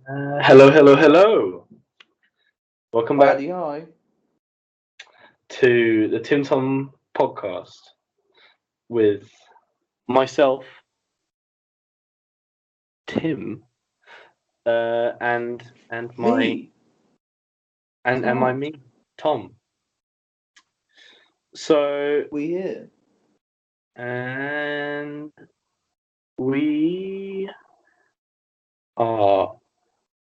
Hello, hello, hello. Welcome back Howdy, hi. to the TimTom podcast with myself, Tim, and my Me, and my Tom. me, Tom. So We here. and we are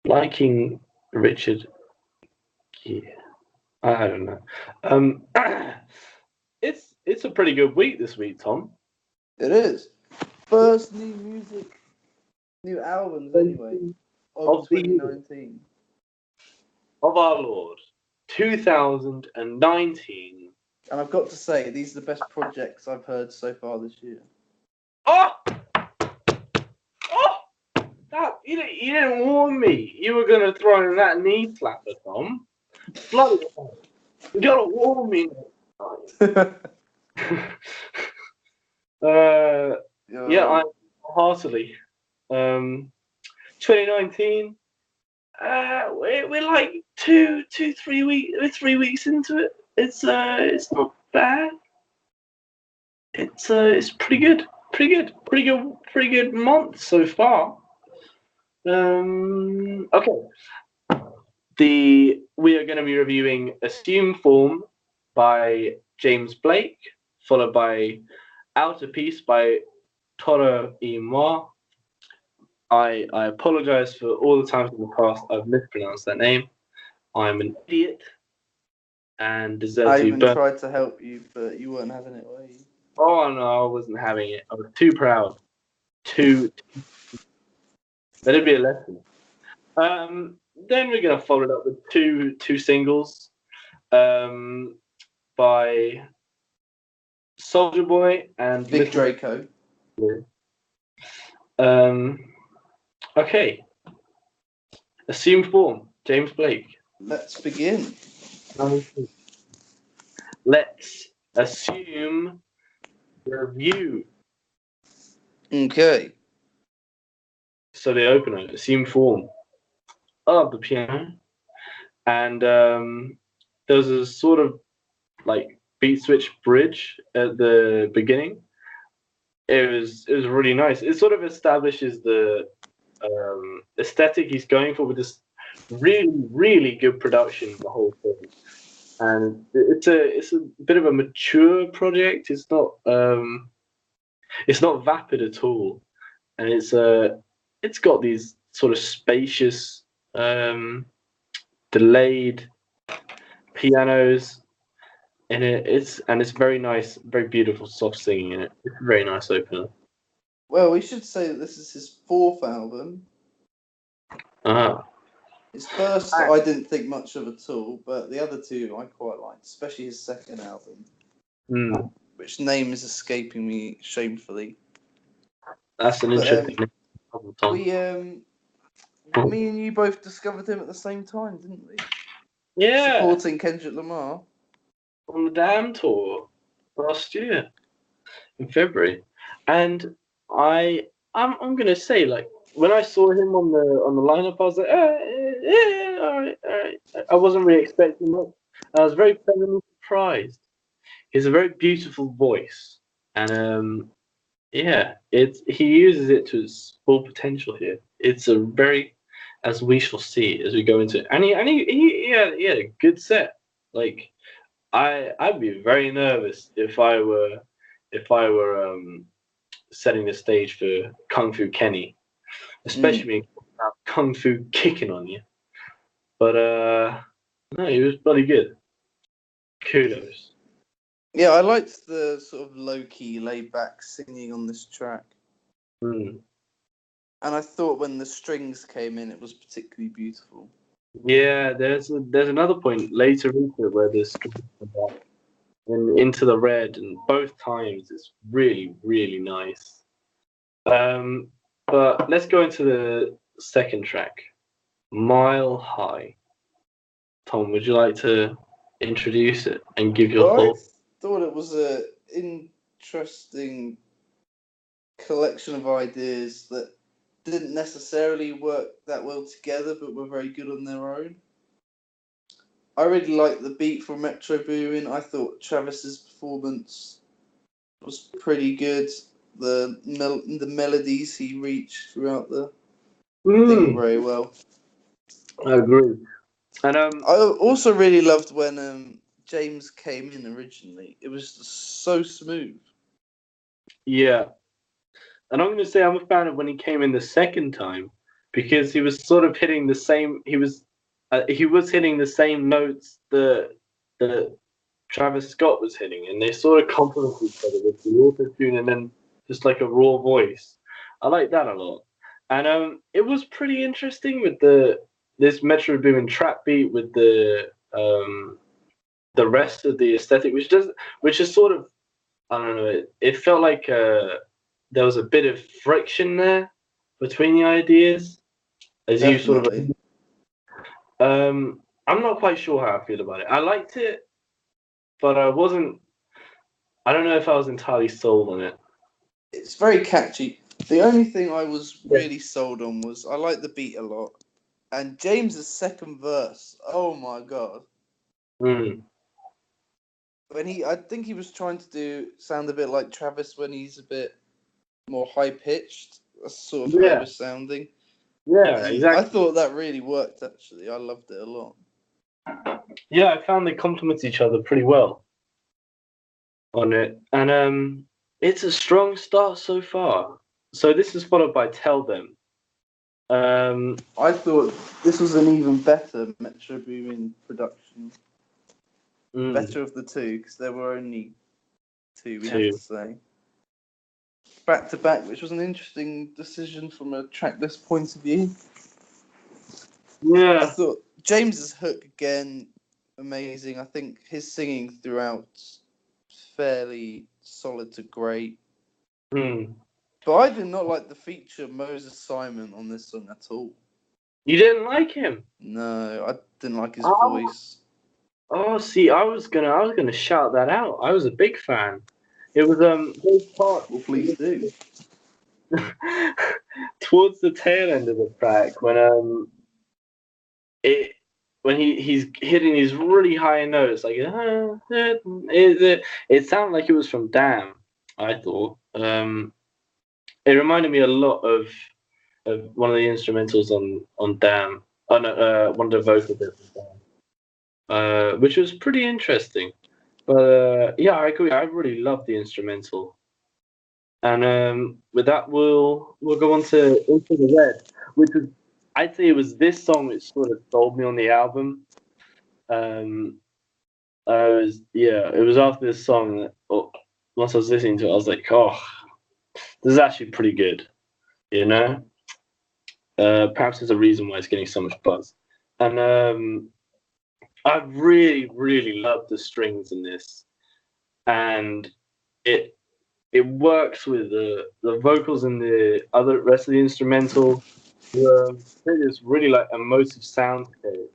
liking Richard Gere. I don't know. Um, it's a pretty good week this week, Tom. It is. First new music, new albums anyway, of Of the year 2019. of our Lord, 2019. And I've got to say, these are the best projects I've heard so far this year. Oh, oh, that you didn't warn me. You were gonna throw in that knee slapper, Tom. Bloody hell. You gotta warn me next time. uh, yeah, I Yo, heartily. Um, 2019. We're like 3 weeks. We're 3 weeks into it. It's not bad. It's pretty good month so far. Okay. We are going to be reviewing Assume Form by James Blake, followed by Outer Peace by Toro y Moi. I apologize for all the times in the past I've mispronounced that name. I'm an idiot and deserve I to be even burnt. tried to help you, but you weren't having it, were you? Oh no, I wasn't having it. I was too proud. Too. Let it be a lesson. Then we're gonna follow it up with two singles um, by Soldier Boy and Big Little. Draco. Um, okay, Assume Form, James Blake. Let's begin. Let's assume review. Okay. So the opener, Assume Form of the piano, and there's a sort of like beat switch bridge at the beginning. It was really nice. It sort of establishes the aesthetic he's going for with this really good production of the whole thing. And it's a bit of a mature project. It's not vapid at all, and it's got these sort of spacious delayed pianos in it. It's very nice, very beautiful, soft singing in it. It's a very nice opener. Well, we should say that this is his fourth album. Ah, His first, I didn't think much of at all, but the other two I quite liked, especially his second album, mm, which name is escaping me shamefully. that's an But interesting name, Tom. we, me and you both discovered him at the same time, didn't we? Yeah, Supporting Kendrick Lamar. on the Damn tour last year in February, and I'm gonna say like when I saw him on the lineup, I was like, yeah, all right, all right. I wasn't really expecting much. I was very pleasantly surprised. He has a very beautiful voice, and yeah, he uses it to its full potential here. It's a very, as we shall see as we go into it, he had a good set. Like I'd be very nervous if I were setting the stage for Kung Fu Kenny, Mm. especially Kung Fu kicking on you. But no, he was bloody good. Kudos. Yeah, I liked the sort of low key, laid back singing on this track. Mm. And I thought when the strings came in, it was particularly beautiful. Yeah, there's another point later into it where there's strings come back and into the red, and both times it's really nice. Um, but let's go into the second track, Mile High. Tom, would you like to introduce it and give your Well, I thoughts? thought it was a interesting collection of ideas that didn't necessarily work that well together, but were very good on their own. I really liked the beat from Metro Boomin. I thought Travis's performance was pretty good. The melodies he reached throughout the thing very well. I agree. And I also really loved when James came in originally. It was just so smooth. yeah, and I'm gonna say I'm a fan of when he came in the second time because he was sort of hitting the same. He was hitting the same notes that Travis Scott was hitting, and they sort of complement each other with the auto tune and then just like a raw voice. I like that a lot, and it was pretty interesting with this Metro Boomin trap beat with the rest of the aesthetic, which is sort of, I don't know. It felt like there was a bit of friction there between the ideas, as Definitely. you sort of. I'm not quite sure how I feel about it. I liked it, but I wasn't. I don't know if I was entirely sold on it. It's very catchy. The only thing I was really sold on was I like the beat a lot, and James's second verse. Oh my god! Mm. I think he was trying to sound a bit like Travis when he's a bit more high pitched. That's sort of how he was sounding. Yeah, And exactly. I thought that really worked. Actually, I loved it a lot. Yeah, I found they complement each other pretty well on it, and it's a strong start so far. So this is followed by Tell Them. I thought this was an even better Metro Boomin production. Better of the two, because there were only two, we have to say. Back to back, which was an interesting decision from a tracklist point of view. Yeah. I thought James's hook again, amazing. I think his singing throughout fairly solid to great. But I did not like the feature Moses Simon on this song at all. You didn't like him? No, I didn't like his voice. Oh, see, I was gonna shout that out. I was a big fan. It was those parts. Well, please do. Towards the tail end of the track when he's hitting these really high notes, like it sounded like it was from Damn. I thought it reminded me a lot of one of the instrumentals on Damn. Oh no, one of the vocal bits of Damn, which was pretty interesting. But yeah, I agree. I really love the instrumental. And with that, we'll go on to Into the Red, which was, I'd say it was this song which sort of sold me on the album. It was after this song that once I was listening to it, I was like, oh, this is actually pretty good, you know. Perhaps there's a reason why it's getting so much buzz, and I really, really love the strings in this, and it works with the vocals and the other rest of the instrumental. This really like emotive soundscape.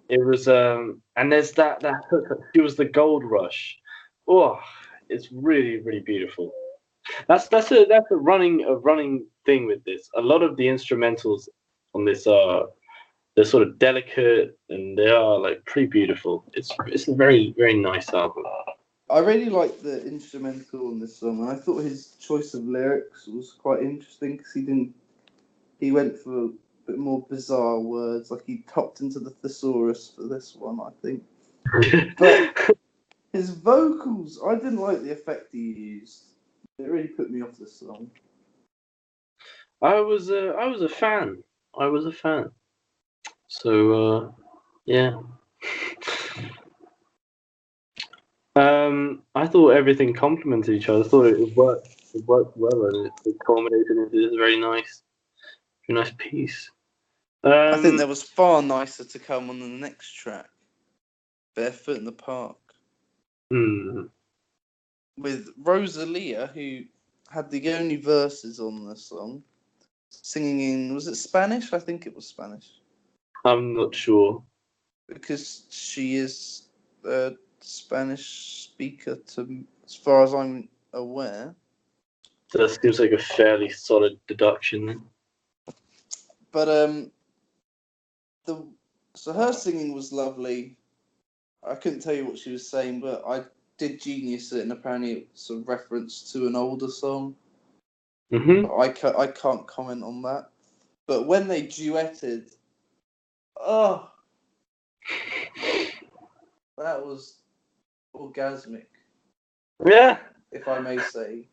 It was and there's that hook. It was the gold rush. Oh, it's really, really beautiful. That's a running thing with this. A lot of the instrumentals on this are, they're sort of delicate and they are like pretty beautiful. It's a very, very nice album. I really liked the instrumental on this song, and I thought his choice of lyrics was quite interesting because he went for a bit more bizarre words, like he topped into the thesaurus for this one, I think. But his vocals, I didn't like the effect he used. It really put me off this song. I was a fan. I was a fan. So yeah. I thought everything complemented each other. I thought it worked. It worked well, and it culminated into this very nice piece. I think there was far nicer to come on the next track, Barefoot in the Park, with Rosalia, who had the only verses on the song, singing in, was it Spanish? I think it was Spanish. I'm not sure. Because she is a Spanish speaker, as far as I'm aware. So that seems like a fairly solid deduction then. But so her singing was lovely. I couldn't tell you what she was saying, but I did genius it, and apparently it's a reference to an older song. Mm-hmm. I can't comment on that. But when they duetted, oh, that was orgasmic, Yeah. if I may say.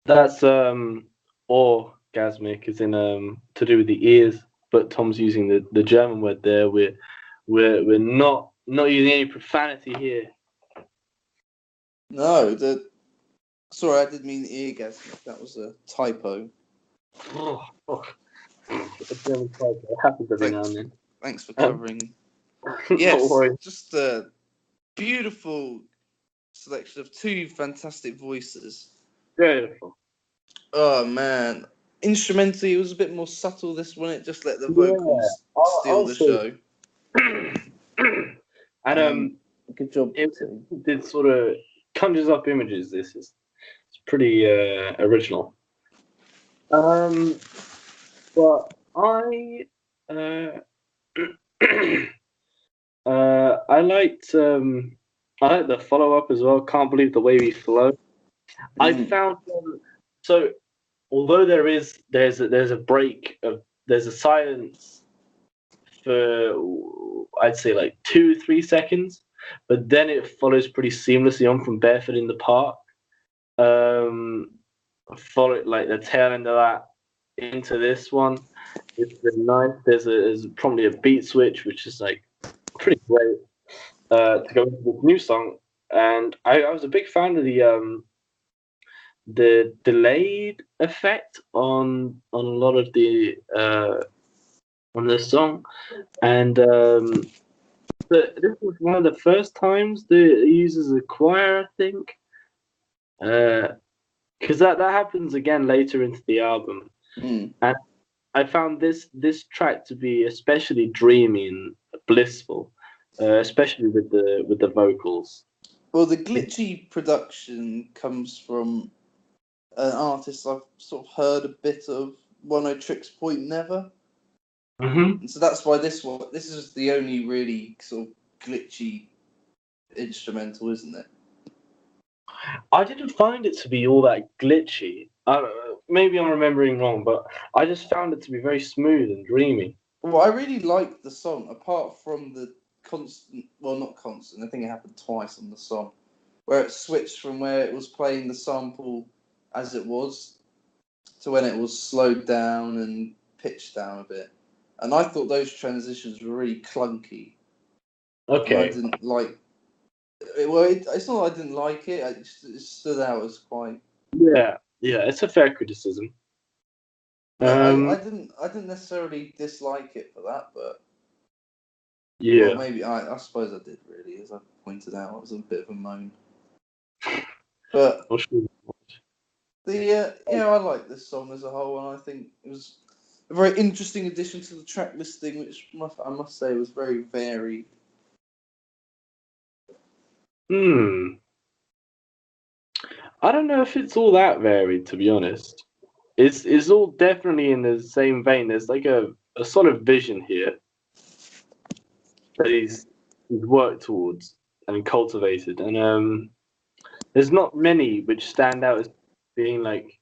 That's orgasmic is in to do with the ears, but Tom's using the German word there. We're not using any profanity here. No, sorry, I didn't mean orgasmic. That was a typo. Oh, a German type happens every now and then. Thanks for covering. Don't Yes, worry. just a beautiful selection of two fantastic voices. Beautiful. Oh man, instrumentally it was a bit more subtle. This one, it just let the Yeah. vocals steal the Also, show. and Good job. it did sort of conjures up images. It's pretty original. But I liked the follow up as well. Can't believe the way we flow. I found so although there's a break of there's a silence for I'd say like 2-3 seconds, but then it follows pretty seamlessly on from Barefoot in the Park. Follow like the tail end of that into this one. It's really nice. There's probably a beat switch, which is like pretty great to go into this new song. And I was a big fan of the delayed effect on a lot of the on this song, and this was one of the first times that it uses a choir, I think, because that happens again later into the album, and I found this track to be especially dreamy and blissful, especially with the vocals. Well, the glitchy production comes from an artist I've sort of heard a bit of, One O Tricks Point Never. Mm-hmm. And so that's why this is the only really sort of glitchy instrumental, isn't it? I didn't find it to be all that glitchy. Maybe I'm remembering wrong, but I just found it to be very smooth and dreamy. Well, I really liked the song, apart from the constant, well, not constant, I think it happened twice on the song, where it switched from where it was playing the sample as it was to when it was slowed down and pitched down a bit. And I thought those transitions were really clunky. And I Okay. didn't like it. Well, it's not that I didn't like it, it stood out as quite. Yeah, it's a fair criticism. I didn't necessarily dislike it for that, but Yeah. well, maybe I suppose I did really, as I pointed out, it was a bit of a moan. But I like this song as a whole, and I think it was a very interesting addition to the track listing, which I must say was very varied. I don't know if it's all that varied, to be honest. It's all definitely in the same vein. There's like a solid vision here that he's worked towards and cultivated, and there's not many which stand out as being like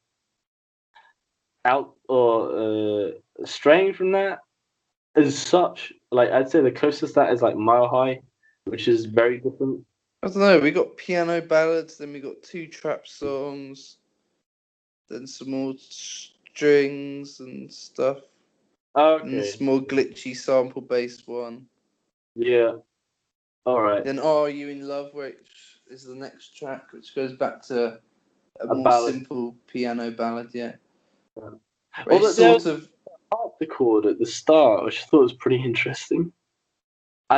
out or straying from that as such. Like I'd say the closest to that is like Mile High, which is very different. I don't know. We got piano ballads, then we got two trap songs, then some more strings and stuff, and Okay. this more glitchy sample-based one. Yeah. All right. Then "Are You in Love," which is the next track, which goes back to a more ballad. simple piano ballad. Yeah. Well, It's there sort of harpsichord at the start, which I thought was pretty interesting.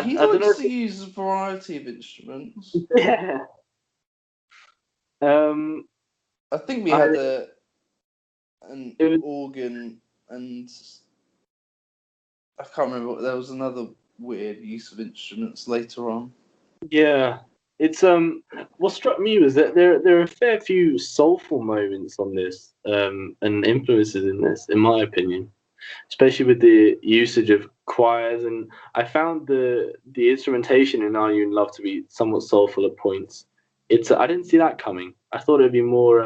he I don't know. likes to use a variety of instruments. Yeah. I think we had an organ, and I can't remember. There was another weird use of instruments later on. Yeah. It's what struck me was that there are a fair few soulful moments on this, and influences in this, in my opinion. especially with the usage of choirs. And I found the instrumentation in Are You in Love to be somewhat soulful at points. I didn't see that coming. I thought it'd be more,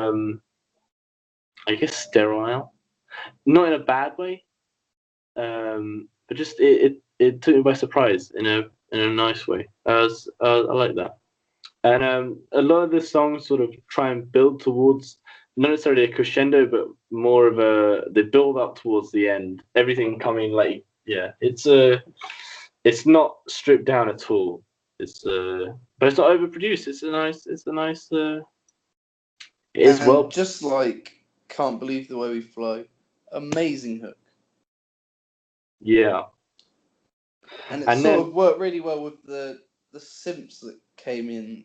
I guess, sterile, not in a bad way, but just it took me by surprise in a nice way. I like that. And a lot of the songs sort of try and build towards not necessarily a crescendo, but more of they build up towards the end. Everything coming like it's not stripped down at all. But it's not overproduced. It's a nice. It is And well. just like Can't Believe the Way We Flow, amazing hook. Yeah. And it And sort then of worked really well with the Simz that came in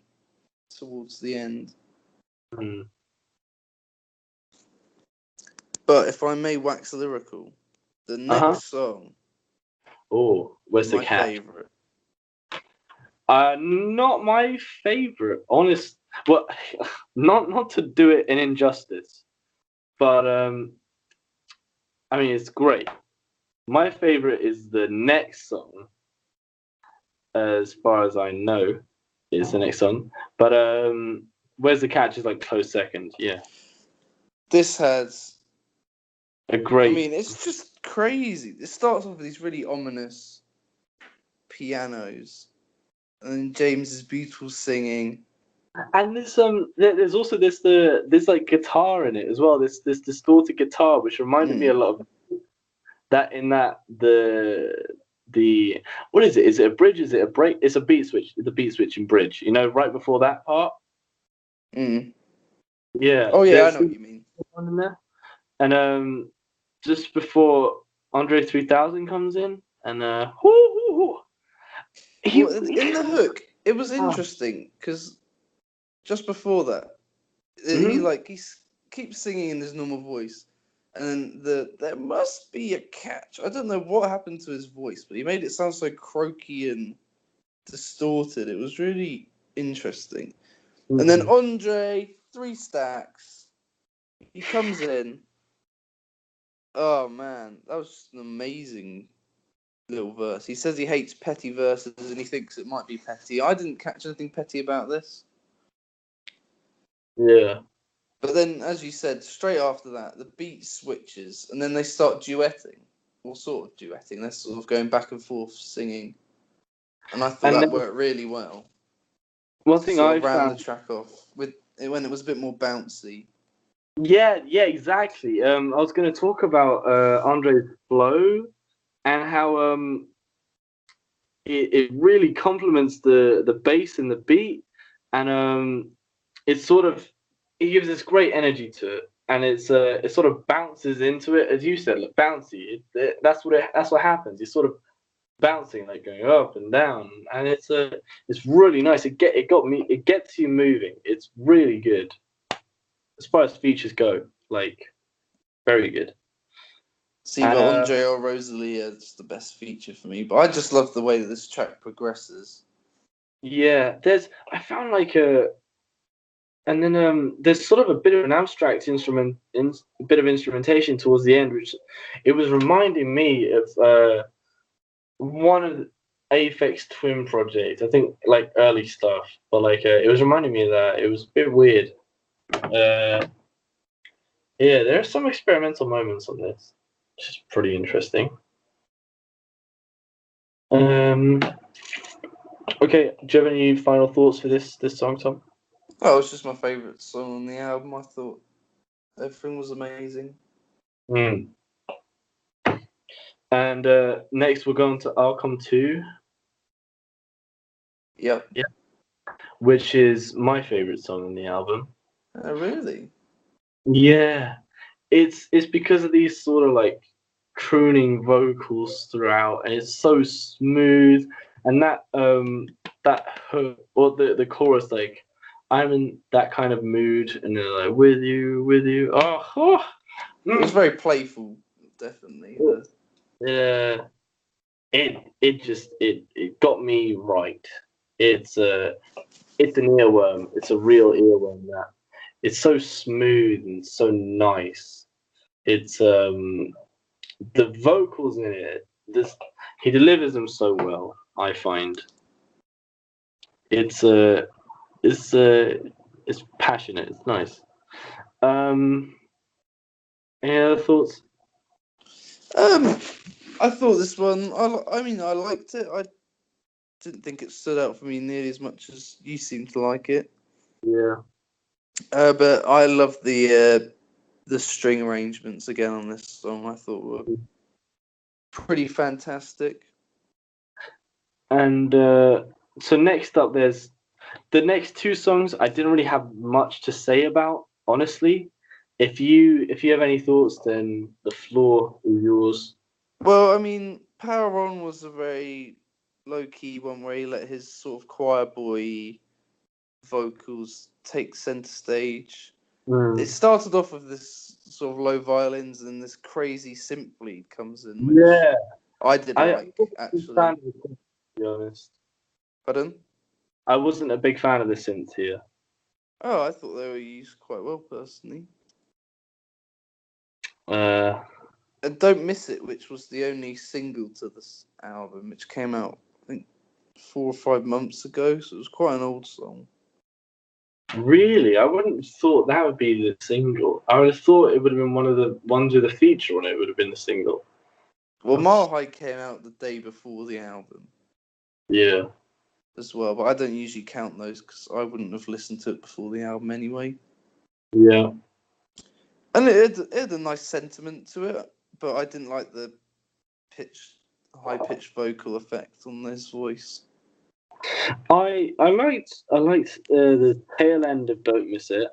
towards the end. But if I may wax lyrical, the next song where's is the my cat? favourite. Not my favorite. Honest, well, not to do it an injustice, but I mean it's great. My favorite is the next song, as far as I know, is the next song. But where's the catch is like close second. Yeah, This has, a great. I mean, it's just crazy. It starts off with these really ominous pianos, and then James's beautiful singing. And there's also this like guitar in it as well. This distorted guitar, which reminded me a lot of that. In that the what is it? Is it a bridge? Is it a break? It's a beat switch. The beat switching bridge. You know, right before that part. Yeah. Oh yeah, I know what you mean. One in there. And just before Andre 3000 comes in, and in the hook, it was interesting because just before that, he keeps singing in his normal voice, and then there must be a catch. I don't know what happened to his voice, but he made it sound so croaky and distorted. It was really interesting. And then Andre 3 stacks, he comes in. Oh man, that was just an amazing little verse. He says he hates petty verses and he thinks it might be petty. I didn't catch anything petty about this. Yeah. But then, as you said, straight after that, the beat switches and then they start duetting. Or sort of duetting. They're sort of going back and forth singing. And I thought that worked really well. One thing I ran found the track off with it when it was a bit more bouncy. Yeah, exactly. I was going to talk about Andre's flow and how it really complements the bass and the beat, and it gives this great energy to it, and it sort of bounces into it, as you said, like bouncy. That's what happens. It's sort of bouncing, like going up and down, and it's really nice. It gets you moving. It's really good as far as features go. Like, very good. See, but Andre or Rosalia is the best feature for me. But I just love the way that this track progresses. Yeah, I found and then there's sort of a bit of an abstract bit of instrumentation towards the end, which it was reminding me of one of the Aphex Twin project. I think like early stuff, but like it was reminding me of that. It was a bit weird. Yeah, there are some experimental moments on this, which is pretty interesting. Okay, do you have any final thoughts for this song, Tom? Oh, it's just my favourite song on the album. I thought everything was amazing. And next we're going to I'll Come To. Yep. Yeah. Which is my favourite song on the album. Oh, really? Yeah. It's because of these sort of like crooning vocals throughout, and it's so smooth, and that hook or the chorus, like I'm in that kind of mood and they're like with you. It was very playful, definitely. Yeah. It got me right. It's an earworm. It's a real earworm. That it's so smooth and so nice. It's the vocals in it, he delivers them so well. I find it's it's it's passionate. It's nice. Um, any other thoughts? I thought this one. I mean, I liked it. I didn't think it stood out for me nearly as much as you seem to like it. Yeah. But I love the string arrangements again on this song. I thought were pretty fantastic. And so next up, there's the next two songs. I didn't really have much to say about, honestly. If you have any thoughts, then the floor is yours. Well, I mean, Power On was a very low key one where he let his sort of choir boy vocals take center stage. It started off with this sort of low violins and this crazy synth lead comes in, which Yeah, I did I like wasn't a big fan actually. of the synth, to be honest. Pardon? I wasn't a big fan of the synth here. Oh, I thought they were used quite well personally. Uh, And Don't Miss It, which was the only single to this album, which came out I think 4 or 5 months ago, so it was quite an old song. Really, I wouldn't have thought that would be the single. I would have thought it would have been one of the ones with a feature on it. Would have been the single. Well, Mile High came out the day before the album Yeah, as well, but I don't usually count those because I wouldn't have listened to it before the album anyway. yeah. And it had a nice sentiment to it, but I didn't like the high pitched vocal effect on his voice. I liked the tail end of "Don't Miss It."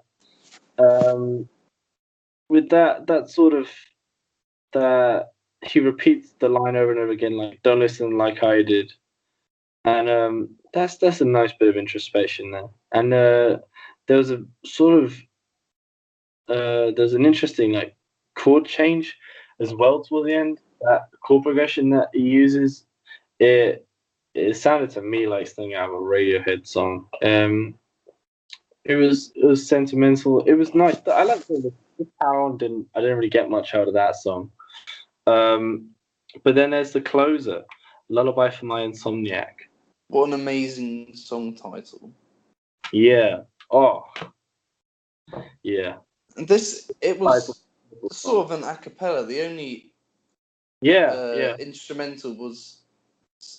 With that sort of that he repeats the line over and over again, like "Don't listen like I did," and that's a nice bit of introspection there. And there was a sort of there's an interesting like chord change as well toward the end. That chord progression that he uses, it it sounded to me like something out of a Radiohead song. It was sentimental. It was nice. I liked the pound, and I didn't really get much out of that song. Um, but then there's the closer, "Lullaby for My Insomniac." What an amazing song title. Yeah. Oh, yeah. And it It's a was beautiful song. sort of an a cappella. The only Yeah, yeah. instrumental was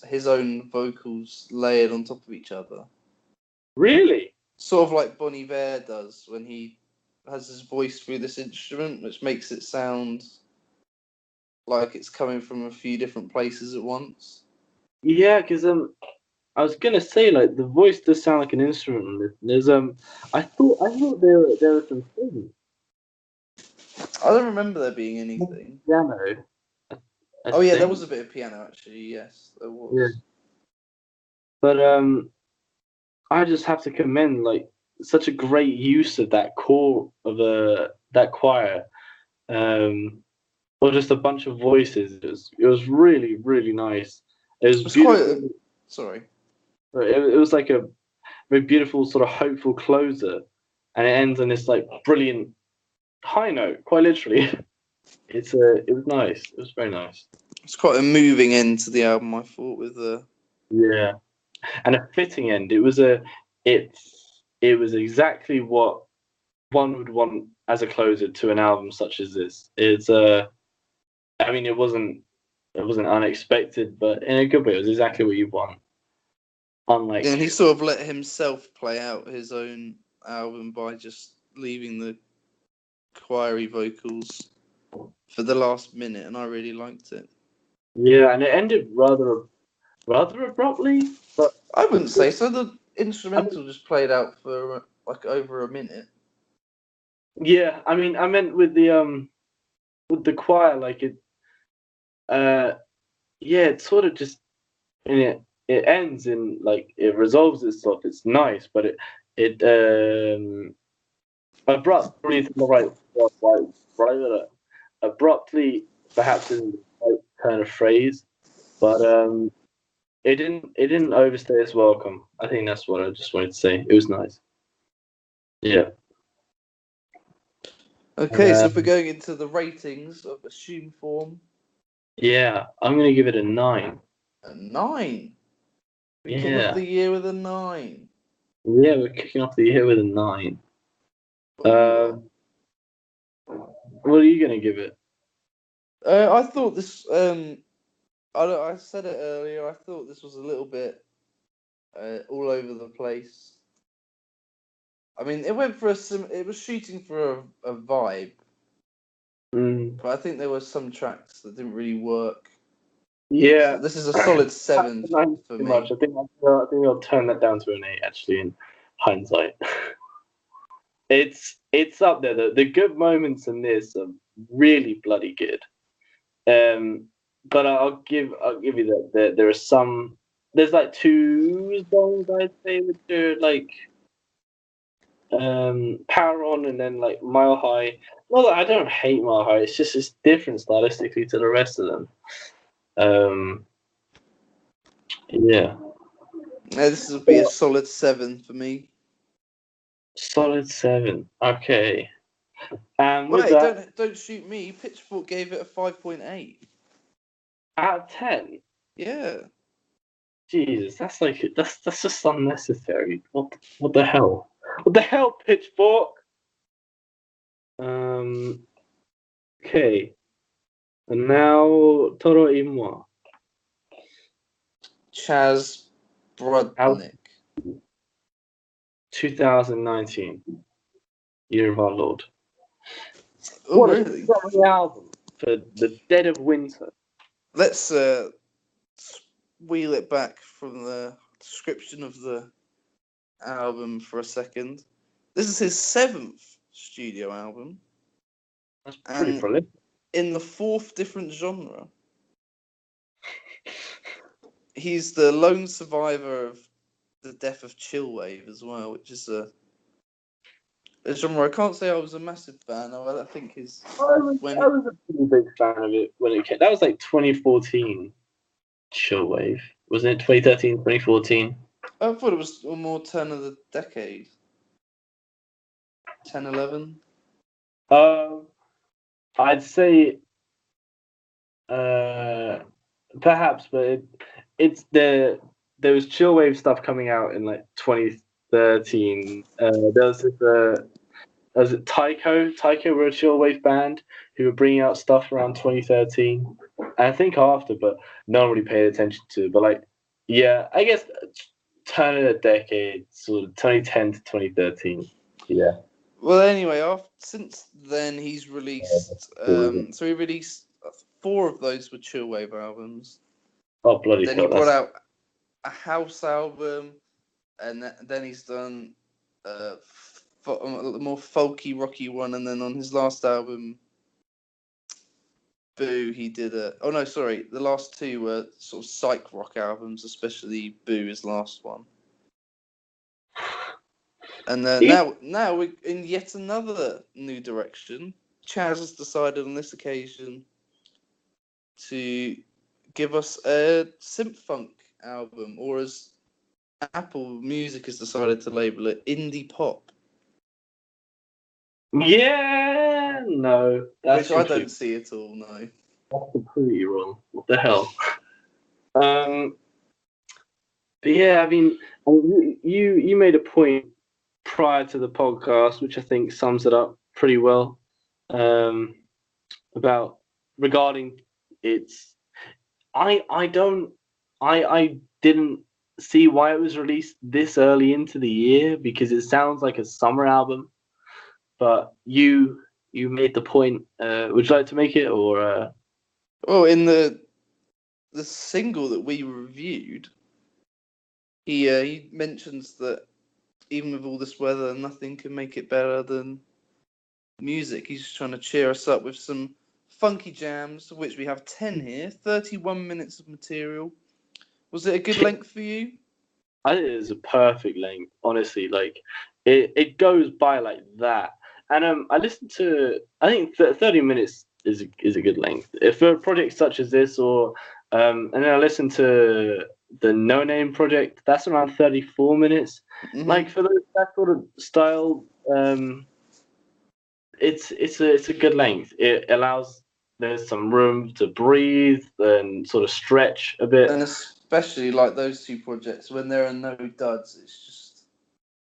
his own vocals layered on top of each other. Really? Sort of like Bon Iver does when he has his voice through this instrument, which makes it sound like it's coming from a few different places at once. Yeah, because I was gonna say like the voice does sound like an instrument. There's I thought there were some things. I don't remember there being anything. Piano. I Oh yeah, there think. was a bit of piano actually. Yes, there Yeah. was. But I just have to commend like such a great use of that core of that choir. Or just a bunch of voices. It was really really nice. It was It's quite. beautiful. Sorry. It was like a very beautiful sort of hopeful closer, and it ends on this like brilliant high note. Quite literally, it was nice. It was very nice. It's quite a moving end to the album. I thought with the. Yeah, and a fitting end. It it was exactly what one would want as a closer to an album such as this. I mean, it wasn't unexpected, but in a good way, it was exactly what you want. Unlike, And he sort of let himself play out his own album by just leaving the choiry vocals for the last minute, and I really liked it. yeah, and it ended rather abruptly, but I wouldn't say so. The I mean, instrumental just played out for like over a minute. yeah, I mean, I meant with the choir, like uh, yeah, it sort of just and it ends in like it resolves itself. It's nice, but it abruptly to the abruptly perhaps isn't the right turn of phrase, but it didn't overstay its welcome. I think that's what I just wanted to say. It was nice. Yeah. And Okay, so if we're going into the ratings of Assume Form, Yeah, I'm gonna give it a 9. A 9. Kicking off Yeah, the year with a 9. yeah, we're kicking off the year with a 9. Ooh. What are you gonna give it? I thought this. I said it earlier. I thought this was a little bit all over the place. I mean, it went for it was shooting for a vibe, Mm, but I think there were some tracks that didn't really work. So yeah, this is a solid 7 not for too much. me. I think I'll turn that down to an 8. Actually, in hindsight, it's up there. The good moments in this are really bloody good. But I'll give you that. There are some. There's like 2 songs I'd say which are like Power On and then like Mile High. Well, I don't hate Mile High. It's different stylistically to the rest of them. Um, yeah, This will be a solid 7 for me. solid 7. Okay, and with Wait, that, don't shoot me. Pitchfork gave it a 5.8. out of 10. Yeah. Jesus, that's just unnecessary. What the hell? What the hell, Pitchfork? Um. Okay, and now Toro y moi. Chaz Out Brudnick. 2019, Year of Our Lord. Oh, What a really? stunning album for the dead of winter. Let's wheel it back from the description of the album for a second. This is his 7th studio album, That's pretty and prolific. in the 4th different genre. He's the lone survivor of the death of Chillwave as well, which is a genre I can't say I was a massive fan of. I think his when I was a pretty big fan of it when it came. That was like 2014 Chillwave. Wasn't it 2013, 2014? I thought it was more turn of the decade, 10, 11. Um, I'd say uh, perhaps, but it's there was chillwave stuff coming out in like 2013. There was this was it Tycho? Tycho were a chillwave band who were bringing out stuff around 2013. And I think after, but no one really paid attention to. But like, yeah, I guess turn of the decade, sort of 2010 to 2013. Yeah. Well, anyway, since then he's released. Oh So he released 4 of those were Chillwave albums. bloody Then he hell! brought That's out a house album, and then he's done a more folky, rocky one. And then on his last album, Boo, he did a. Oh no, sorry, the last 2 were sort of psych rock albums, especially Boo, his last one. And you. now we're in yet another new direction. Chaz has decided on this occasion to give us a synth funk album, or as Apple Music has decided to label it, indie pop, Yeah, no, that's which I completely, don't see at all. No. that's completely wrong. What the hell? Um, but yeah, I mean, you made a point prior to the podcast, which I think sums it up pretty well, um, about regarding its. I don't I didn't see why it was released this early into the year because it sounds like a summer album, but you made the point. Would you like to make it or? Well, in the single that we reviewed, he mentions that even with all this weather, nothing can make it better than music. He's just trying to cheer us up with some funky jams, of which we have 10 here, 31 minutes of material. Was it a good length for you? I think it's a perfect length, honestly. Like it goes by like that. And I listened to I think 30 minutes is a good length. If for a project such as this or and then I listened to the No Name project, that's around 34 minutes. Mm-hmm. Like for that sort of style, it's a good length. It allows There's some room to breathe and sort of stretch a bit. And especially like those two projects, when there are no duds,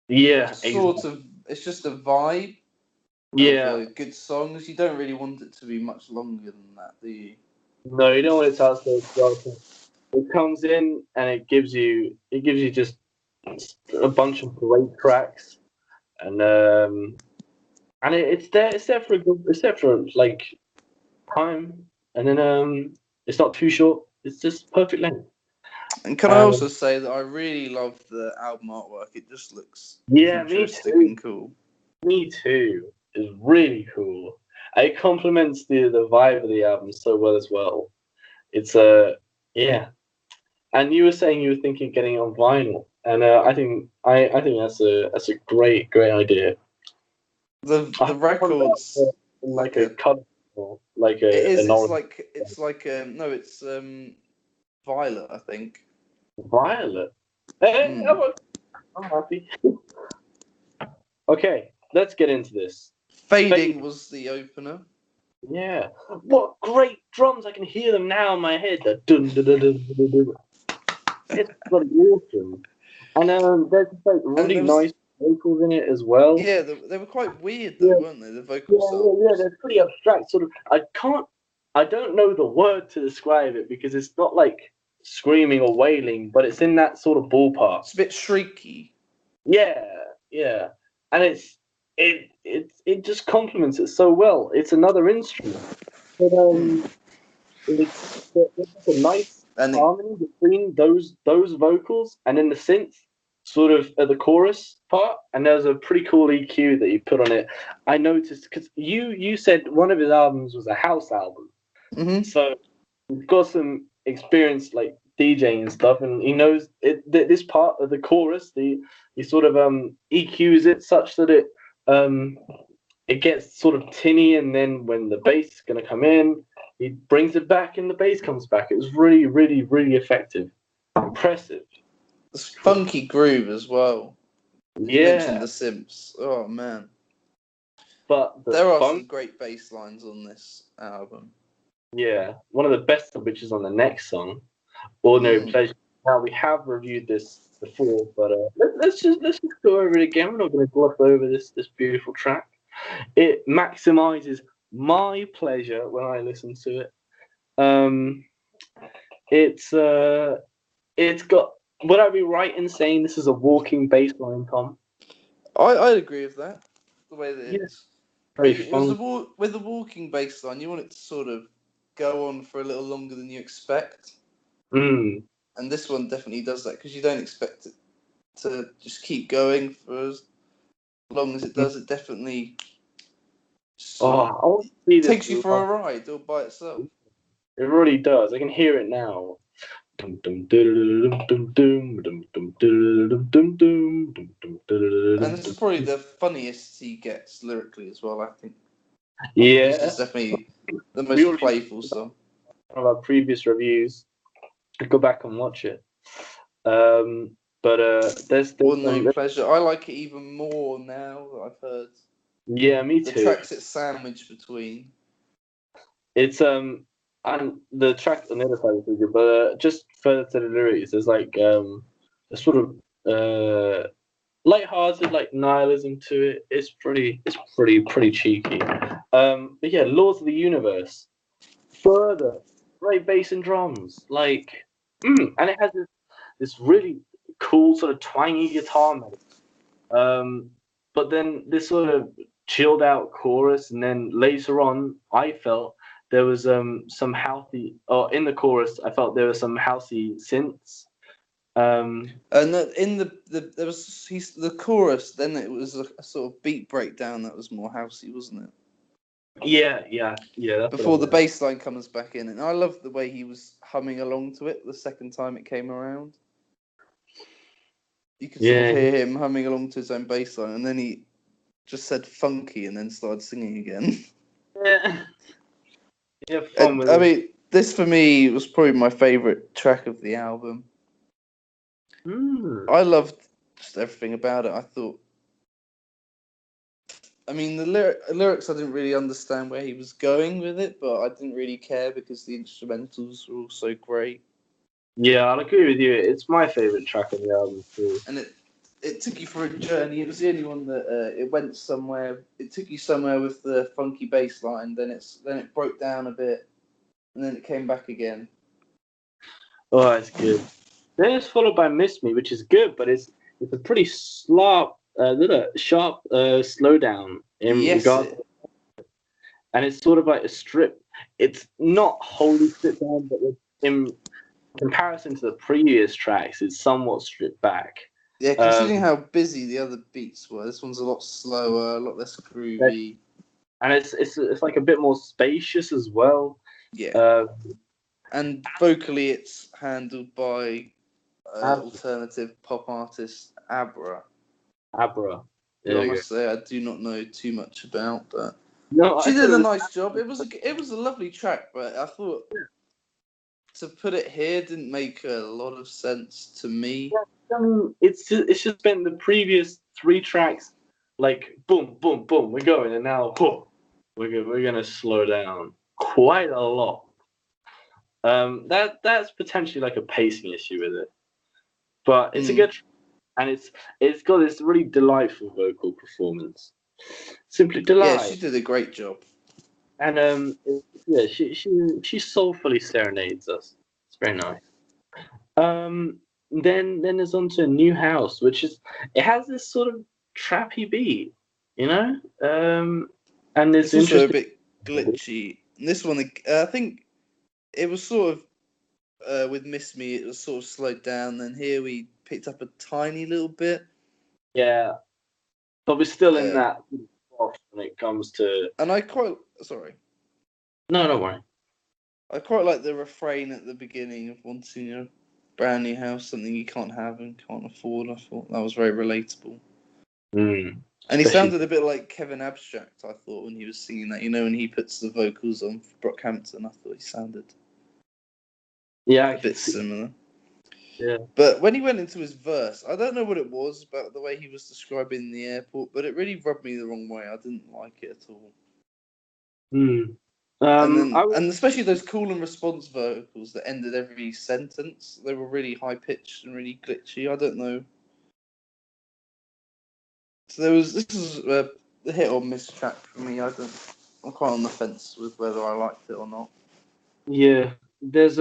Yeah, exactly. it's just a vibe of Yeah. good songs. You don't really want it to be much longer than that, do you? No, you don't want it to outstay its welcome. It comes in and it gives you just a bunch of great tracks, and it's there for a good, it's there for like time, and then it's not too short. It's just perfect length. And can I also Um, say that I really love the album artwork? It just looks yeah, me futuristic too. and cool. Me too. It's really cool. It complements the vibe of the album so well as well. It's yeah. And you were saying you were thinking of getting it on vinyl, and I think that's a great idea. I The have one that records in like like a a color, like it a is an orange it's like no it's violet, I think. violet. Hey, Mm. I'm happy. Okay, let's get into this. Fading Fade. was the opener. Yeah. What great drums! I can hear them now in my head. The dun dun dun dun dun dun. It's bloody awesome. And there's like And really there was nice vocals in it as well. yeah, they were quite weird though, Yeah, weren't they? The vocal yeah. samples. They're pretty abstract. Sort of. I don't know the word to describe it because it's not like screaming or wailing, but it's in that sort of ballpark. It's a bit shrieky. Yeah, yeah. And it just complements it so well. It's another instrument. But Mm. there's like a nice And it, harmony between those vocals and then the synth sort of at the chorus part, and there's a pretty cool EQ that you put on it. I noticed because you said one of his albums was a house album, mhm. so he's got some experience like DJing and stuff, and he knows this part of the chorus. He sort of EQs it such that um it gets sort of tinny, and then when the bass is going to come in, he brings it back, and the bass comes back. It was really effective, impressive. This funky groove as well. You mentioned Yeah, the Simz. Oh man, but the there are funk, some great bass lines on this album. yeah, one of the best of which is on the next song, "Ordinary Mm. Pleasure." Now we have reviewed this before, but let's just go over it again. We're not going to gloss over this beautiful track. It maximizes my pleasure when I listen to it. Um, it's It's got. Would I be right in saying this is a walking bass line, Tom? I'd agree with that. The way that Yeah. it's Very it was fun. with the walking bass line, you want it to sort of go on for a little longer than you expect, Mm. and this one definitely does that because you don't expect it to just keep going for as long as it does. It definitely Oh, sort of I want to see this takes you for a live. ride all by itself. It really does. I can hear it now. Dum, dum, dum, dum, dum, dum, dum, dum, dum, dum, dum, And dum, this is dum. probably the funniest he gets lyrically as well. I think this Yeah, is definitely the we most already playful song. one of our previous reviews. Go back and watch it. But there's Ordinary some. pleasure. I like it even more now that I've heard Yeah, me the too. tracks it's sandwiched between. It's and the track on the other side is really good, but just further to the lyrics, there's like a sort of light-hearted like nihilism to it. It's pretty cheeky. But yeah, Laws of the Universe, further great bass and drums, like and it has this really cool sort of twangy guitar melody. But then this sort of chilled out chorus, and then later on, I felt there was some housey, or in the chorus, I felt there was some housey synths. Um, And in there was the chorus. Then it was a sort of beat breakdown that was more housey, wasn't it? yeah, that's what I Before the meant. bass line comes back in, and I loved the way he was humming along to it the second time it came around. You could sort of Yeah, hear him humming along to his own bass line, and then he just said funky and then started singing again. yeah, yeah, fun And with I it. mean, this for me was probably my favourite track of the album. Mm. I loved just everything about it. I thought I mean, the lyrics I didn't really understand where he was going with it, but I didn't really care because the instrumentals were all so great. Yeah, I'll agree with you. It's my favorite track on the album too. And it took you for a journey. It was the only one that it went somewhere. It took you somewhere with the funky bass line. Then it broke down a bit, and then it came back again. Oh, it's good. Then it's followed by "Miss Me," which is good, but it's a pretty sharp slowdown in Yes, regards, and it's sort of like a strip. It's not wholly stripped down, but in comparison to the previous tracks, it's somewhat stripped back. yeah. Considering how busy the other beats were, this one's a lot slower, a lot less groovy. And it's like a bit more spacious as well. Yeah. And vocally, it's handled by alternative pop artist Abra. Abra. Who I must say I do not know too much about, but no, she did a nice job. It was a lovely track, but I thought to put it here didn't make a lot of sense to me. I mean, it's just been the previous 3 tracks, like boom, boom, boom, we're going, and now we're gonna slow down quite a lot. That's potentially like a pacing issue with it, but it's a good, and it's got this really delightful vocal performance. Simply delight. Yeah, she did a great job. And yeah, she soulfully serenades us. It's very nice. Then there's on to New House, which it has this sort of trappy beat, you know. And it's also a bit glitchy. And this one, I think it was sort of with Miss Me, it was sort of slowed down. Then here we picked up a tiny little bit. Yeah, but we're still in that off when it comes to. And I quite sorry. No, don't worry. I quite like the refrain at the beginning of wanting a brand new house, something you can't have and can't afford. I thought that was very relatable. And he sounded a bit like Kevin Abstract, I thought, when he was singing that. You know, when he puts the vocals on for Brockhampton, I thought he sounded a bit similar. Yeah. But when he went into his verse, I don't know what it was about the way he was describing the airport, but it really rubbed me the wrong way. I didn't like it at all. And especially those call and response vocals that ended every sentence, they were really high pitched and really glitchy. I don't know. So this is a hit or miss track for me. I'm quite on the fence with whether I liked it or not. Yeah, there's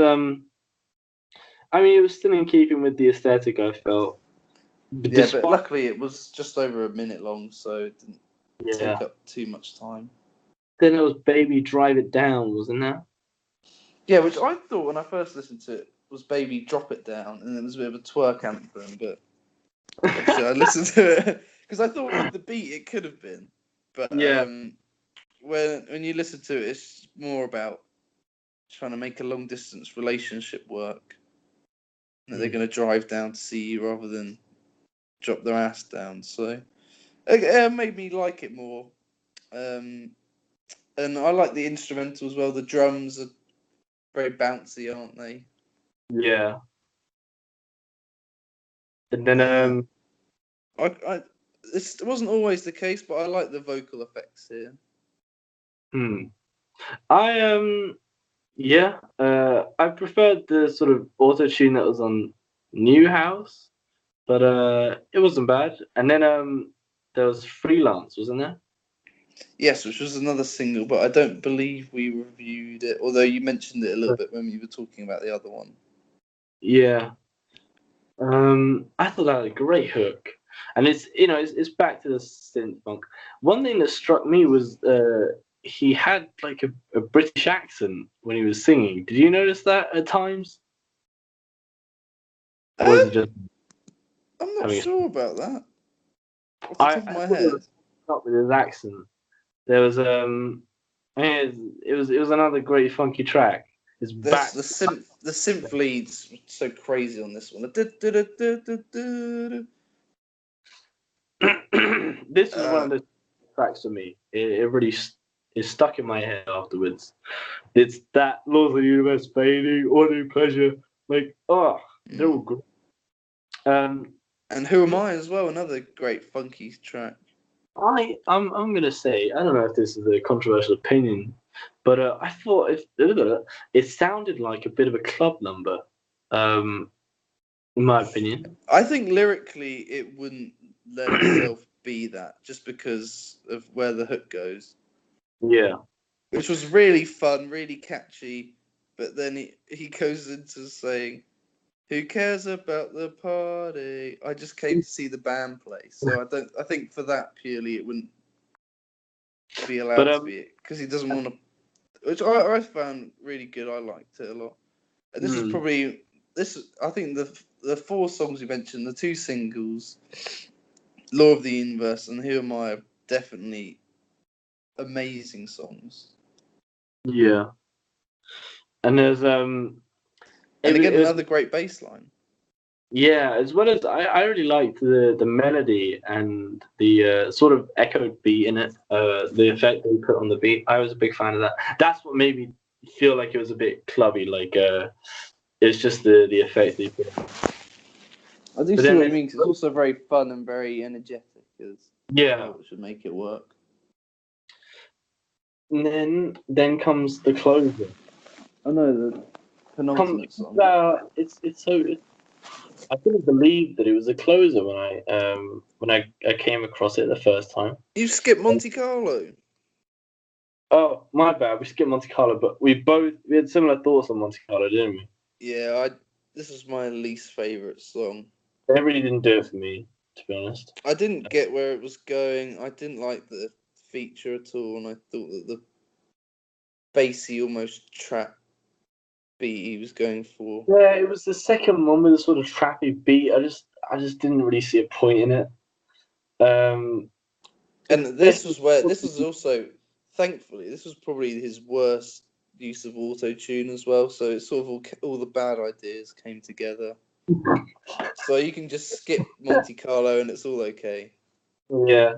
I mean, it was still in keeping with the aesthetic, I felt. But luckily it was just over a minute long, so it didn't take up too much time. Then it was Baby Drive It Down, wasn't that? Yeah, which I thought when I first listened to it was Baby Drop It Down, and it was a bit of a twerk anthem, but actually I listened to it because I thought with the beat it could have been. But when you listen to it, it's more about trying to make a long distance relationship work. That they're going to drive down to see you rather than drop their ass down. So it made me like it more. And I like the instrumental as well. The drums are very bouncy, aren't they? Yeah. And then it wasn't always the case, but I like the vocal effects here. I preferred the sort of auto tune that was on New House, but it wasn't bad. And then there was Freelance, wasn't there? Yes, which was another single, but I don't believe we reviewed it. Although you mentioned it a little bit when you were talking about the other one. Yeah. I thought that was a great hook, and it's back to the synth funk. One thing that struck me was he had like a British accent when he was singing. Did you notice that at times? Or was it just? I'm not sure about that. Off the top of my head, up with his accent. There was it was another great funky track. The synth leads so crazy on this one. This was one of the tracks for me. It really is stuck in my head afterwards. It's that Laws of the Universe fading, ordinary pleasure. Like, they're all good. And Who Am I as well, another great funky track. I'm gonna say, I don't know if this is a controversial opinion, but I thought it sounded like a bit of a club number. Um, in my opinion. I think lyrically it wouldn't let itself be that, just because of where the hook goes, Yeah. which was really fun, really catchy. But then he goes into saying, "Who cares about the party? I just came to see the band play." So I think for that purely it wouldn't be But allowed to be it, because he doesn't want to. Which I found really good. I liked it a lot. And this is probably I think the four songs you mentioned, the two singles, Law of the Universe and Who Am I, are definitely amazing songs. yeah. And there's And again, it was, another great bass line. yeah, as well as I really liked the melody and the sort of echoed beat in it, the effect they put on the beat. I was a big fan of that. That's what made me feel like it was a bit clubby, like it's just the effect they put. I do But see then what you mean, 'cause it's also very fun and very energetic as yeah, well, which would make it work. and then comes the closer. I know the penultimate song. It's so I couldn't believe that it was a closer when I came across it the first time. You skipped Monte Carlo. Oh, my bad. We skipped Monte Carlo, but we had similar thoughts on Monte Carlo, didn't we? Yeah, this is my least favourite song. It really didn't do it for me, to be honest. I didn't get where it was going. I didn't like the feature at all, and I thought that the bassy, almost trap beat he was going for. Yeah, it was the second one with a sort of trappy beat. I just didn't really see a point in it. And this was also, thankfully, this was probably his worst use of auto tune as well. So it's sort of all the bad ideas came together. So you can just skip Monte Carlo and it's all okay. Yeah,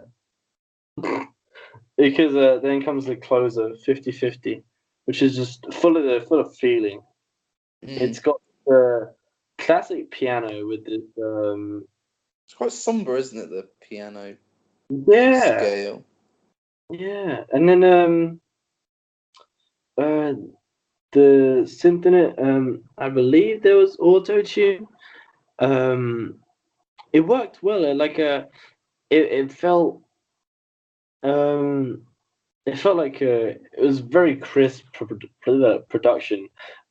because then comes the closer, 50-50, which is just full of feeling. It's got the classic piano with this. It's quite somber, isn't it? The piano Yeah, scale. yeah, and then the synth in it. I believe there was auto tune. Um, it worked well. It felt um, it felt like it was very crisp production.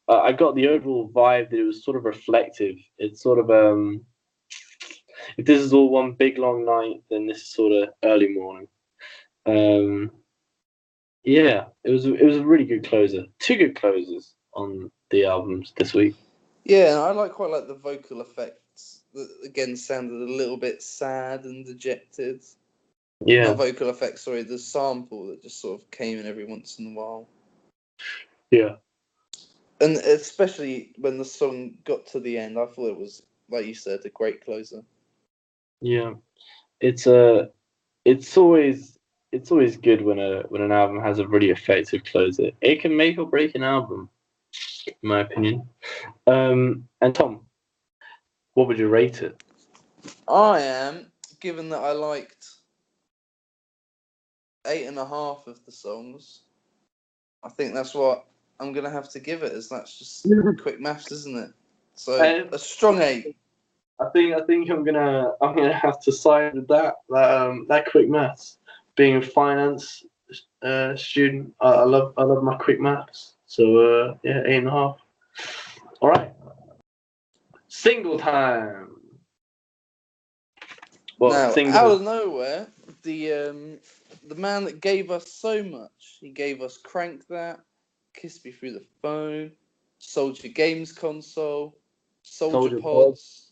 I got the overall vibe that it was sort of reflective. It's sort of if this is all one big long night, then this is sort of early morning. Um, yeah, it was a really good closer. Two good closers on the albums this week. Yeah, and I quite like the vocal effects that again sounded a little bit sad and dejected. Yeah, Not vocal effects, sorry, the sample that just sort of came in every once in a while. yeah, And especially when the song got to the end, I thought it was, like you said, a great closer. yeah. It's a it's always it's always good when an album has a really effective closer. It can make or break an album, in my opinion. And Tom, what would you rate it? I am, given that I liked 8.5 of the songs, I think that's what I'm going to have to give it, as that's just quick maths, isn't it? So, a strong 8. I think I'm gonna have to side with that quick maths. Being a finance student, I love my quick maths. So yeah, 8.5. All right, single time. Well, Now, out single. of nowhere, the man that gave us so much, he gave us Crank That, Kiss Me Through the Phone, Soulja Games Console, Soulja Soldier Boy. Pods.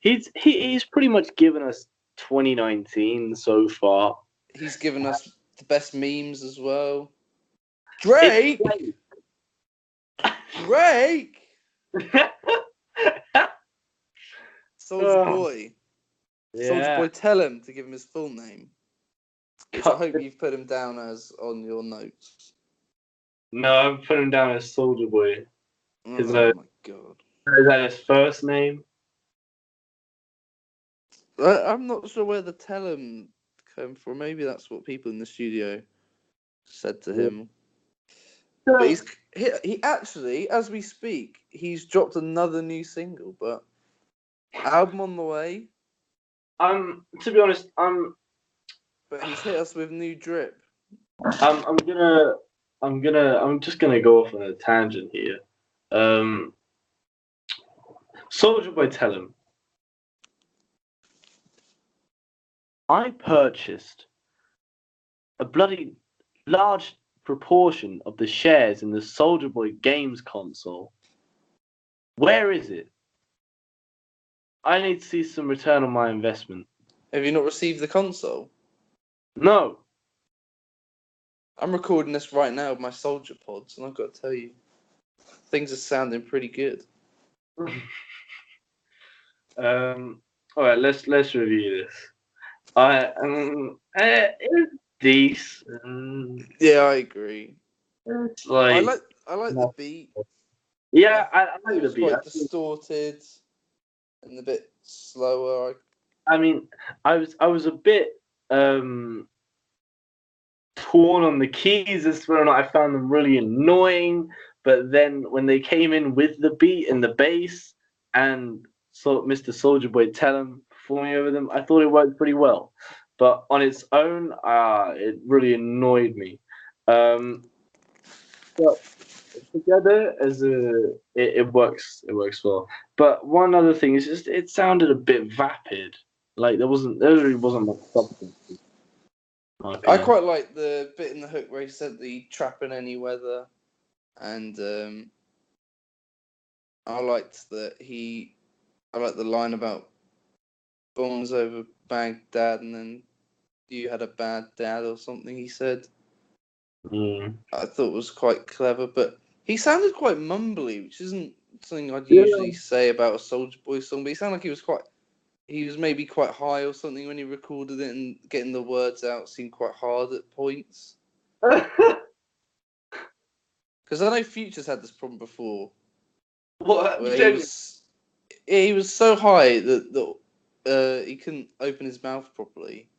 He's pretty much given us 2019 so far. He's given us the best memes as well. It's Drake! Drake! Soulja Boy. Soulja Boy, yeah. tell him to give him his full name, which I Cut hope the- you've put him down as on your notes. No, I'm putting him down as Soldier Boy. Oh my god. Is that his first name? I'm not sure where the tell him home for. Maybe that's what people in the studio said to him. Yeah. But he actually, as we speak, he's dropped another new single. But album on the way. To be honest, But he's hit us with new drip. I'm just gonna go off on a tangent here. Soulja Boy, tell him. I purchased a bloody large proportion of the shares in the Soulja Boy games console. Where is it? I need to see some return on my investment. Have you not received the console? No. I'm recording this right now with my Soulja pods, and I've got to tell you, things are sounding pretty good. All right, let's review this. It's decent. Yeah, I agree. It's like I like the beat. Yeah, I like It the was beat. quite distorted and a bit slower. I mean, I was a bit torn on the keys as to whether or not I found them really annoying. But then when they came in with the beat and the bass, and so Mr. Soulja Boy tell him performing over them, I thought it worked pretty well. But on its own, it really annoyed me. But together it works well. But one other thing is just it sounded a bit vapid. Like there really wasn't much substance. I quite like the bit in the hook where he said the trap in any weather, and I liked I liked the line about bombs over Baghdad, and then you had a bad dad or something. He said. I thought was quite clever, but he sounded quite mumbly, which isn't something I'd usually say about a Soulja Boy song. But he sounded like he was maybe quite high or something when he recorded it, and getting the words out seemed quite hard at points. Because I know Future's had this problem before. What? He was so high that he couldn't open his mouth properly,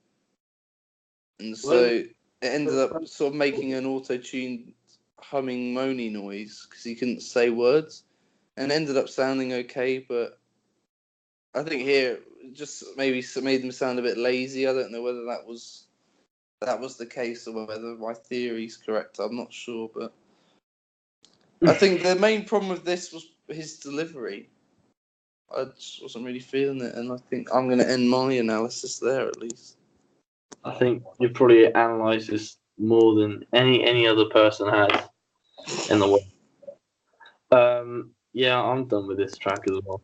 and so it ended up sort of making an auto-tuned humming moany noise because he couldn't say words, and ended up sounding okay. But I think here just maybe made him sound a bit lazy. I don't know whether that was the case or whether my theory's correct. I'm not sure, but I think the main problem with this was his delivery. I just wasn't really feeling it, and I think I'm going to end my analysis there at least. I think you probably analysed this more than any other person has in the world. Yeah, I'm done with this track as well.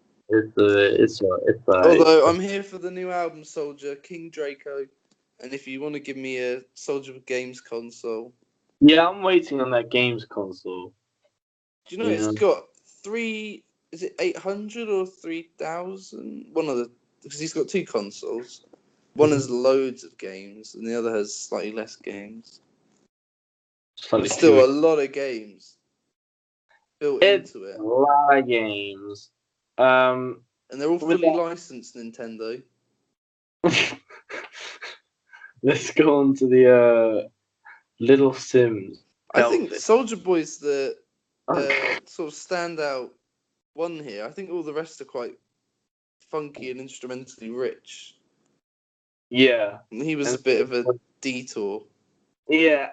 Although I'm here for the new album, Soulja, King Draco, and if you want to give me a Soulja Games console. Yeah, I'm waiting on that games console. Do you know it's got is it 800 or 3,000? One of the, because he's got two consoles. One has loads of games, and the other has slightly less games. But still, a lot of games built into it. A lot of games. And they're all fully licensed Nintendo. Let's go on to the Little Simz. I think Soulja Boy's the sort of standout one here. I think all the rest are quite funky and instrumentally rich. Yeah. And he was a bit of a detour. Yeah.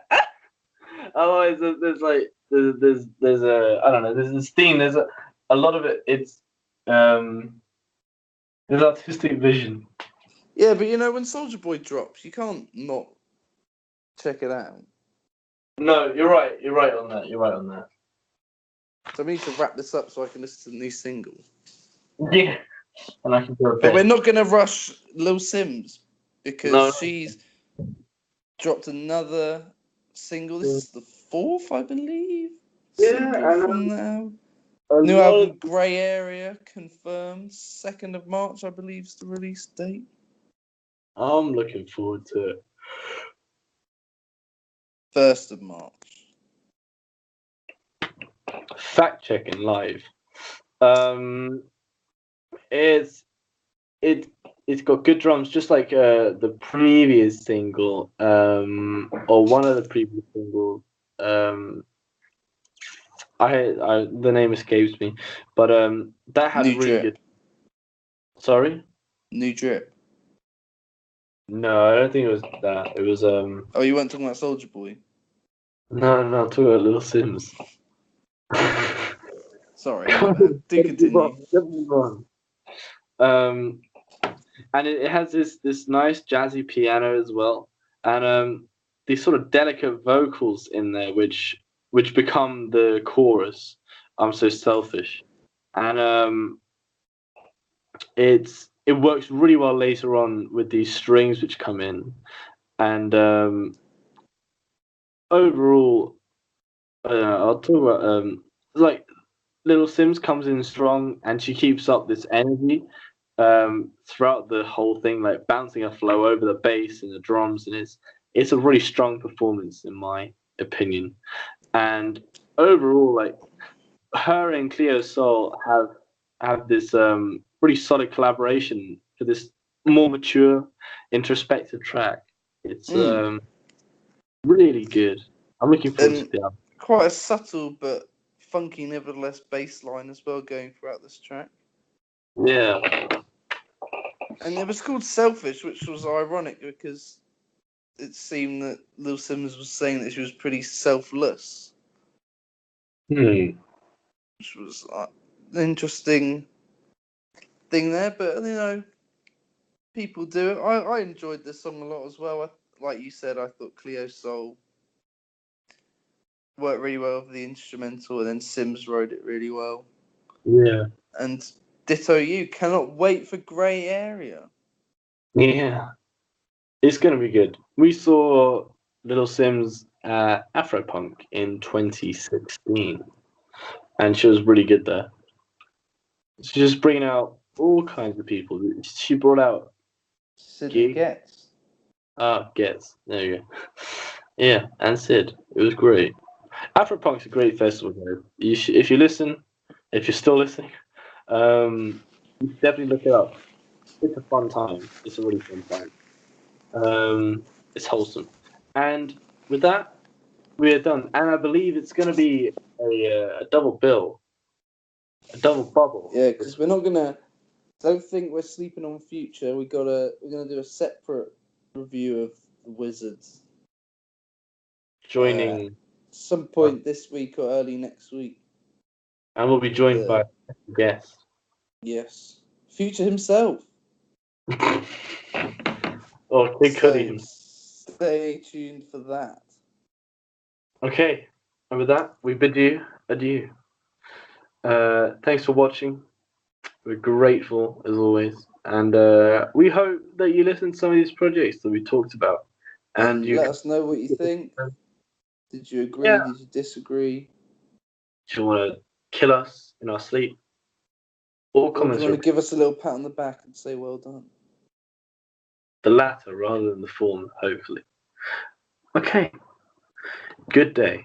Otherwise, there's a I don't know. There's this theme. There's a lot of it. It's there's artistic vision. Yeah, but when Soulja Boy drops, you can't not check it out. No, you're right. You're right on that. So we need to wrap this up so I can listen to the new single. Yeah, and I can do a bit. But we're not going to rush Lil Simz because she's dropped another single. This is the 4th, I believe. Single from now. New album, Grey Area, confirmed. 2nd of March, I believe, is the release date. I'm looking forward to it. 1st of March. Fact checking live. It's it's got good drums, just like the previous single, or one of the previous singles. Um, I the name escapes me, but that had New really Drip. good. Sorry, New Drip. no, I don't think it was that. It was Oh, you weren't talking about Soulja Boy. no, I'm talking about Little Simz. Sorry, my bad. Do continue. Move on. Um, and it has this nice jazzy piano as well, and these sort of delicate vocals in there, which become the chorus. I'm so selfish, and it works really well later on with these strings which come in, and overall, I'll talk about like Little Simz comes in strong, and she keeps up this energy throughout the whole thing, like bouncing a flow over the bass and the drums, and it's a really strong performance in my opinion. And overall, like her and Cleo Soul have this pretty solid collaboration for this more mature, introspective track. It's really good. I'm looking forward to And the album. quite a subtle but funky, nevertheless, bass line as well going throughout this track. Yeah, And it was called Selfish, which was ironic because it seemed that Lil Simz was saying that she was pretty selfless, hmm. which was an interesting thing there. But, people do it. I enjoyed this song a lot as well. Like you said, I thought Cleo Soul worked really well with the instrumental, and then Simz wrote it really well. Yeah, And ditto you, cannot wait for Grey Area. yeah. It's gonna be good. We saw Little Simz at Afropunk in 2016, and she was really good there. She's just bringing out all kinds of people. She brought out Sid and Gig, Getz. Gets. There you go. Yeah, and Sid. It was great. Afropunk's a great festival, though. If you listen, if you're still listening, you should definitely look it up. It's a fun time. It's a really fun time. It's wholesome. And with that, we're done. And I believe it's going to be a double bill, a double bubble. Yeah, because we're not gonna. Don't think we're sleeping on Future. We're gonna do a separate review of the Wizards. Joining, Some point this week or early next week. and we'll be joined by a guest. Yes, Future himself. Or Kid Cudi So himself. stay tuned for that. Okay, and with that, we bid you adieu. Thanks for watching. We're grateful as always, and we hope that you listen to some of these projects that we talked about, and you let us know what you think. Did you agree? Yeah. Did you disagree? Do you want to kill us in our sleep? All Or do comments you want are to give us a little pat on the back and say well done? the latter rather than the former, hopefully. Okay. Good day.